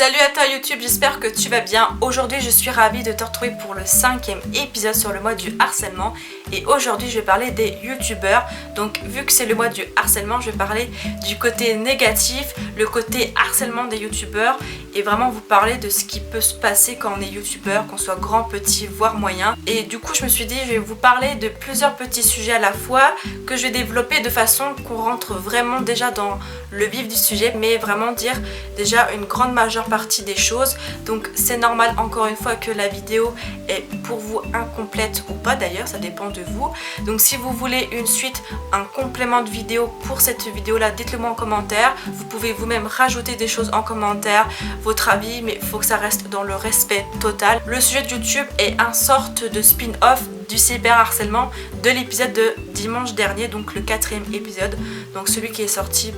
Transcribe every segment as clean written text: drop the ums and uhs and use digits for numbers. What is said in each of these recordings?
Salut à toi YouTube, j'espère que tu vas bien. Aujourd'hui je suis ravie de te retrouver pour le 5e épisode sur le mois du harcèlement. Et aujourd'hui je vais parler des youtubeurs. Donc vu que c'est le mois du harcèlement, je vais parler du côté négatif, le côté harcèlement des youtubeurs. Et vraiment vous parler de ce qui peut se passer quand on est youtubeur, qu'on soit grand, petit, voire moyen. Et du coup je me suis dit je vais vous parler de plusieurs petits sujets à la fois, que je vais développer de façon qu'on rentre vraiment déjà dans le vif du sujet, mais vraiment dire déjà une grande majeure partie des choses. Donc c'est normal encore une fois que la vidéo est pour vous incomplète ou pas, d'ailleurs ça dépend de vous. Donc si vous voulez une suite, un complément de vidéo pour cette vidéo là, dites-le moi en commentaire. Vous pouvez vous-même rajouter des choses en commentaire, votre avis, mais il faut que ça reste dans le respect total. Le sujet de YouTube est un sorte de spin-off du cyberharcèlement de l'épisode de dimanche dernier, donc le 4e épisode, donc celui qui est sorti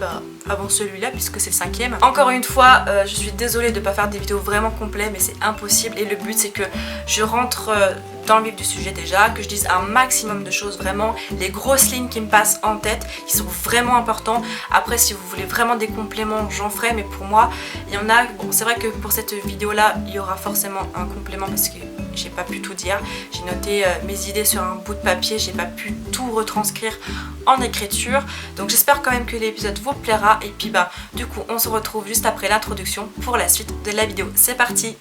avant celui-là puisque c'est le 5e. Encore une fois, je suis désolée de ne pas faire des vidéos vraiment complètes, mais c'est impossible et le but c'est que je rentre dans le vif du sujet déjà, que je dise un maximum de choses, vraiment les grosses lignes qui me passent en tête, qui sont vraiment importants. Après si vous voulez vraiment des compléments, j'en ferai, mais pour moi il y en a, bon c'est vrai que pour cette vidéo là il y aura forcément un complément parce que j'ai pas pu tout dire, j'ai noté mes idées sur un bout de papier, j'ai pas pu tout retranscrire en écriture, donc j'espère quand même que l'épisode vous plaira. Et puis du coup on se retrouve juste après l'introduction pour la suite de la vidéo. C'est parti.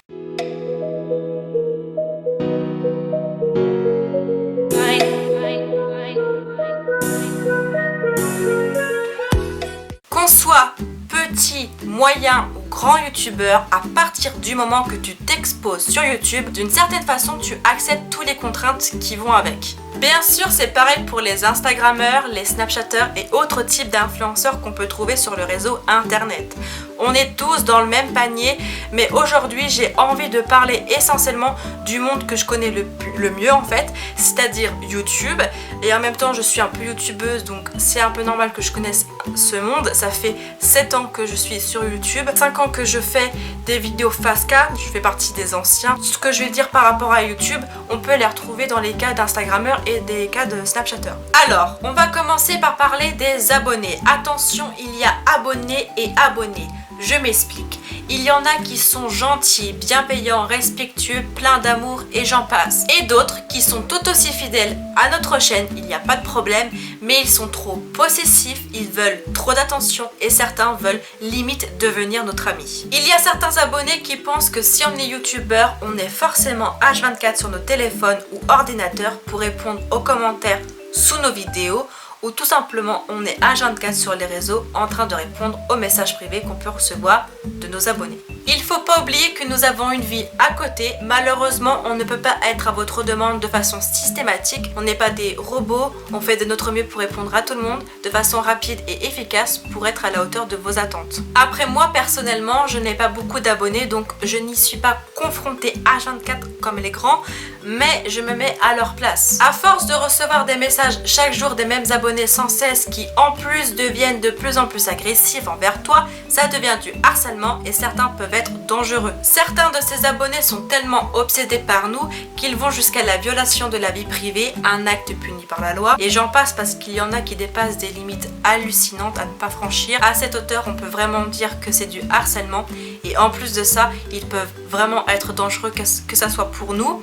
Qu'on soit petit, moyen ou grand youtubeur, à partir du moment que tu t'exposes sur YouTube, d'une certaine façon tu acceptes toutes les contraintes qui vont avec. Bien sûr c'est pareil pour les instagrammeurs, les snapchatteurs et autres types d'influenceurs qu'on peut trouver sur le réseau internet. On est tous dans le même panier, mais aujourd'hui j'ai envie de parler essentiellement du monde que je connais le mieux en fait, c'est-à-dire YouTube. Et en même temps je suis un peu youtubeuse, donc c'est un peu normal que je connaisse ce monde. Ça fait 7 ans que je suis sur YouTube, 5 ans que je fais des vidéos face cam, je fais partie des anciens. Ce que je vais dire par rapport à YouTube, on peut les retrouver dans les cas d'instagrammeurs et des cas de snapchatteurs. Alors, on va commencer par parler des abonnés. Attention, il y a abonnés et abonnés. Je m'explique. Il y en a qui sont gentils, bienveillants, respectueux, pleins d'amour et j'en passe. Et d'autres qui sont tout aussi fidèles à notre chaîne, il n'y a pas de problème, mais ils sont trop possessifs, ils veulent trop d'attention et certains veulent limite devenir notre ami. Il y a certains abonnés qui pensent que si on est youtubeur, on est forcément H24 sur nos téléphones ou ordinateurs pour répondre aux commentaires sous nos vidéos, ou tout simplement on est H24 sur les réseaux en train de répondre aux messages privés qu'on peut recevoir de nos abonnés. Il ne faut pas oublier que nous avons une vie à côté. Malheureusement, on ne peut pas être à votre demande de façon systématique. On n'est pas des robots, on fait de notre mieux pour répondre à tout le monde de façon rapide et efficace pour être à la hauteur de vos attentes. Après moi, personnellement, je n'ai pas beaucoup d'abonnés, donc je n'y suis pas confrontée H24 comme les grands, mais je me mets à leur place. À force de recevoir des messages chaque jour des mêmes abonnés sans cesse qui en plus deviennent de plus en plus agressifs envers toi, ça devient du harcèlement et certains peuvent être dangereux. Certains de ces abonnés sont tellement obsédés par nous qu'ils vont jusqu'à la violation de la vie privée, un acte puni par la loi, et j'en passe parce qu'il y en a qui dépassent des limites hallucinantes à ne pas franchir. À cette hauteur, on peut vraiment dire que c'est du harcèlement, et en plus de ça, ils peuvent vraiment être dangereux, que ça soit pour nous,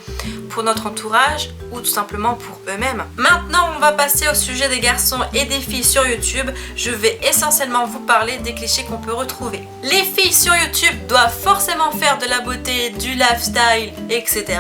pour notre entourage ou tout simplement pour eux-mêmes. Maintenant, on va passer au sujet des garçons et des filles sur YouTube. Je vais essentiellement vous parler des clichés qu'on peut retrouver. Les filles sur YouTube doivent forcément faire de la beauté, du lifestyle, etc.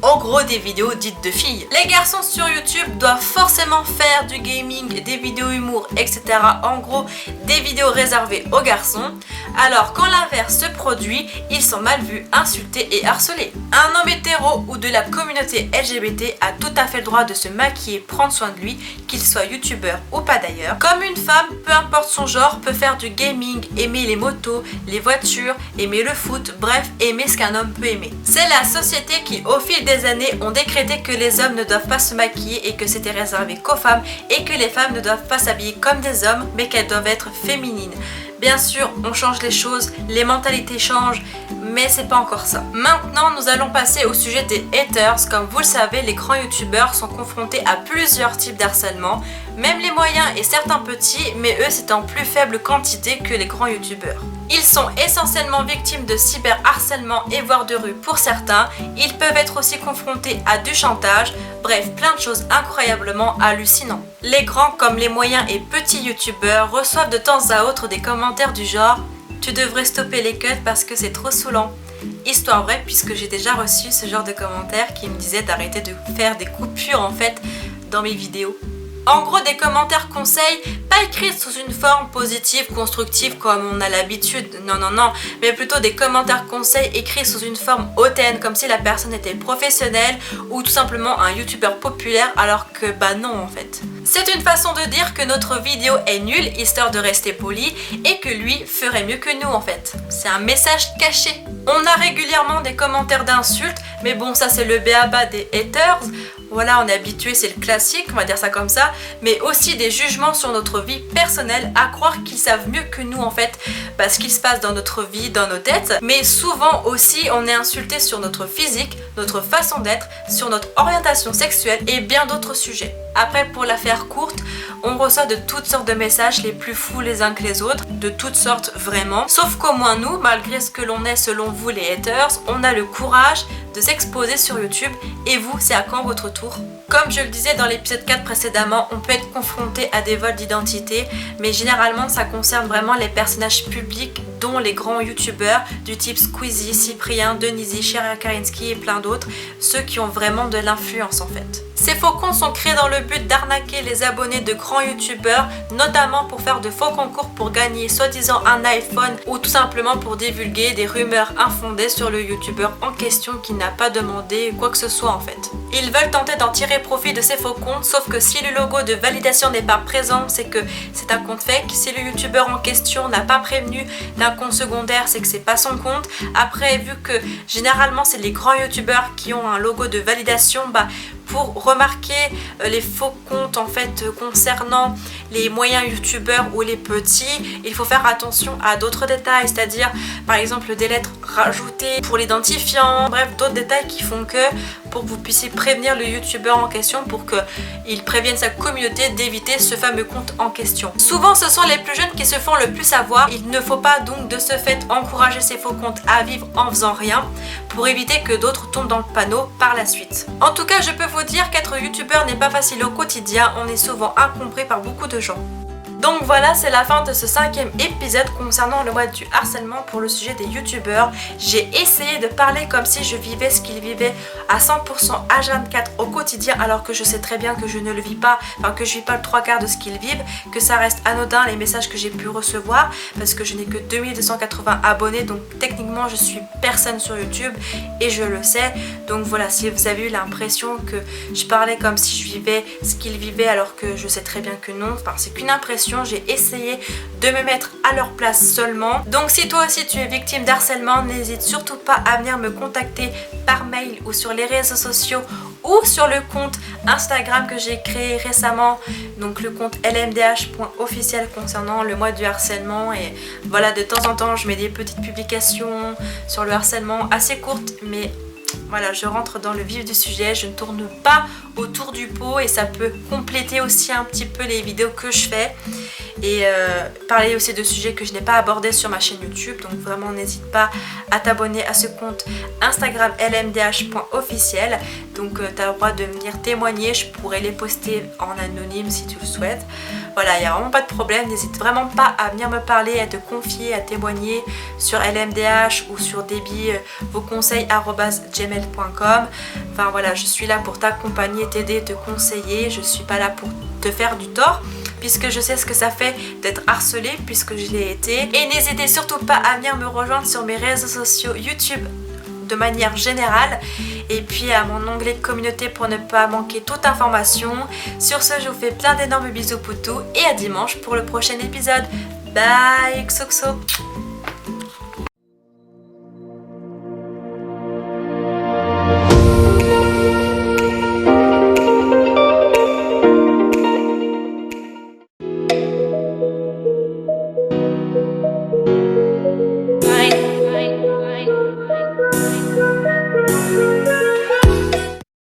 En gros, des vidéos dites de filles. Les garçons sur YouTube doivent forcément faire du gaming, des vidéos humour, etc. En gros, des vidéos réservées aux garçons. Alors, quand l'inverse se produit, ils sont mal vus, insultés et harcelés. Un homme hétéro ou de la communauté LGBT a tout à fait le droit de se maquiller, prendre soin de lui, qu'il soit youtubeur ou pas d'ailleurs. Comme une femme, peu importe son genre, peut faire du gaming, aimer les motos, les voitures, aimer le foot, bref, aimer ce qu'un homme peut aimer. C'est la société qui, au fil des années, ont décrété que les hommes ne doivent pas se maquiller et que c'était réservé qu'aux femmes, et que les femmes ne doivent pas s'habiller comme des hommes, mais qu'elles doivent être féminines. Bien sûr, on change les choses, les mentalités changent, mais c'est pas encore ça. Maintenant, nous allons passer au sujet des haters. Comme vous le savez, les grands youtubeurs sont confrontés à plusieurs types d'harcèlement, même les moyens et certains petits, mais eux c'est en plus faible quantité que les grands youtubeurs. Ils sont essentiellement victimes de cyberharcèlement et voire de rue pour certains. Ils peuvent être aussi confrontés à du chantage. Bref, plein de choses incroyablement hallucinantes. Les grands comme les moyens et petits youtubeurs reçoivent de temps à autre des commentaires du genre « Tu devrais stopper les cuts parce que c'est trop saoulant ». Histoire vraie puisque j'ai déjà reçu ce genre de commentaires qui me disaient d'arrêter de faire des coupures en fait dans mes vidéos. En gros, des commentaires conseils, pas écrits sous une forme positive, constructive comme on a l'habitude, non, mais plutôt des commentaires conseils écrits sous une forme hautaine, comme si la personne était professionnelle ou tout simplement un youtubeur populaire, alors que bah non en fait. C'est une façon de dire que notre vidéo est nulle, histoire de rester poli, et que lui ferait mieux que nous en fait. C'est un message caché. On a régulièrement des commentaires d'insultes, mais bon ça c'est le b.a.-ba des haters. Voilà, on est habitué, c'est le classique, on va dire ça comme ça, mais aussi des jugements sur notre vie personnelle, à croire qu'ils savent mieux que nous en fait, ce qu'il se passe dans notre vie, dans nos têtes, mais souvent aussi on est insulté sur notre physique, notre façon d'être, sur notre orientation sexuelle et bien d'autres sujets. Après, pour la faire courte, on reçoit de toutes sortes de messages, les plus fous les uns que les autres, de toutes sortes vraiment, sauf qu'au moins nous, malgré ce que l'on est selon vous les haters, on a le courage de s'exposer sur YouTube. Et vous, c'est à quand votre tour ? Comme je le disais dans l'épisode 4 précédemment, on peut être confronté à des vols d'identité, mais généralement ça concerne vraiment les personnages publics, dont les grands youtubeurs du type Squeezie, Cyprien, Denizy, Shera Karinski et plein d'autres, ceux qui ont vraiment de l'influence en fait. Ces faux comptes sont créés dans le but d'arnaquer les abonnés de grands youtubeurs, notamment pour faire de faux concours pour gagner soi-disant un iPhone ou tout simplement pour divulguer des rumeurs infondées sur le youtubeur en question qui n'a pas demandé quoi que ce soit en fait. Ils veulent tenter d'en tirer profit de ces faux comptes, sauf que si le logo de validation n'est pas présent, c'est que c'est un compte fake. Si le youtubeur en question n'a pas prévenu d'un compte secondaire, c'est que c'est pas son compte. Après, vu que généralement c'est les grands youtubeurs qui ont un logo de validation, pour remarquer les faux comptes en fait concernant les moyens youtubeurs ou les petits, il faut faire attention à d'autres détails, c'est-à-dire par exemple des lettres rajoutées pour l'identifiant, bref d'autres détails qui font que pour que vous puissiez prévenir le youtubeur en question pour qu'il prévienne sa communauté d'éviter ce fameux compte en question. Souvent ce sont les plus jeunes qui se font le plus avoir, il ne faut pas donc de ce fait encourager ces faux comptes à vivre en faisant rien pour éviter que d'autres tombent dans le panneau par la suite. En tout cas je peux vous dire qu'être youtubeur n'est pas facile au quotidien, on est souvent incompris par beaucoup de gens. Donc voilà, c'est la fin de ce 5e épisode concernant le web du harcèlement pour le sujet des youtubeurs. J'ai essayé de parler comme si je vivais ce qu'ils vivaient à 100% H24 au quotidien, alors que je sais très bien que je ne le vis pas, que je vis pas le 3/4 de ce qu'ils vivent, que ça reste anodin les messages que j'ai pu recevoir, parce que je n'ai que 2280 abonnés, donc techniquement je suis personne sur YouTube et je le sais. Donc voilà, si vous avez eu l'impression que je parlais comme si je vivais ce qu'ils vivaient alors que je sais très bien que non, c'est qu'une impression. J'ai essayé de me mettre à leur place seulement. Donc si toi aussi tu es victime d'harcèlement, n'hésite surtout pas à venir me contacter par mail ou sur les réseaux sociaux ou sur le compte Instagram que j'ai créé récemment, donc le compte lmdh.officiel concernant le mois du harcèlement. Et voilà, de temps en temps je mets des petites publications sur le harcèlement assez courtes, mais voilà, je rentre dans le vif du sujet, je ne tourne pas autour du pot et ça peut compléter aussi un petit peu les vidéos que je fais et parler aussi de sujets que je n'ai pas abordés sur ma chaîne YouTube. Donc vraiment n'hésite pas à t'abonner à ce compte Instagram lmdh.officiel. Donc tu as le droit de venir témoigner, je pourrais les poster en anonyme si tu le souhaites. Voilà, il n'y a vraiment pas de problème, n'hésite vraiment pas à venir me parler, à te confier, à témoigner sur LMDH ou sur Debbie, vos conseils @gmail.com. Enfin voilà, je suis là pour t'accompagner, t'aider, te conseiller, je suis pas là pour te faire du tort, puisque je sais ce que ça fait d'être harcelé, puisque je l'ai été. Et n'hésitez surtout pas à venir me rejoindre sur mes réseaux sociaux YouTube de manière générale, et puis à mon onglet communauté pour ne pas manquer toute information. Sur ce, je vous fais plein d'énormes bisous poutous et à dimanche pour le prochain épisode. Bye, XOXO.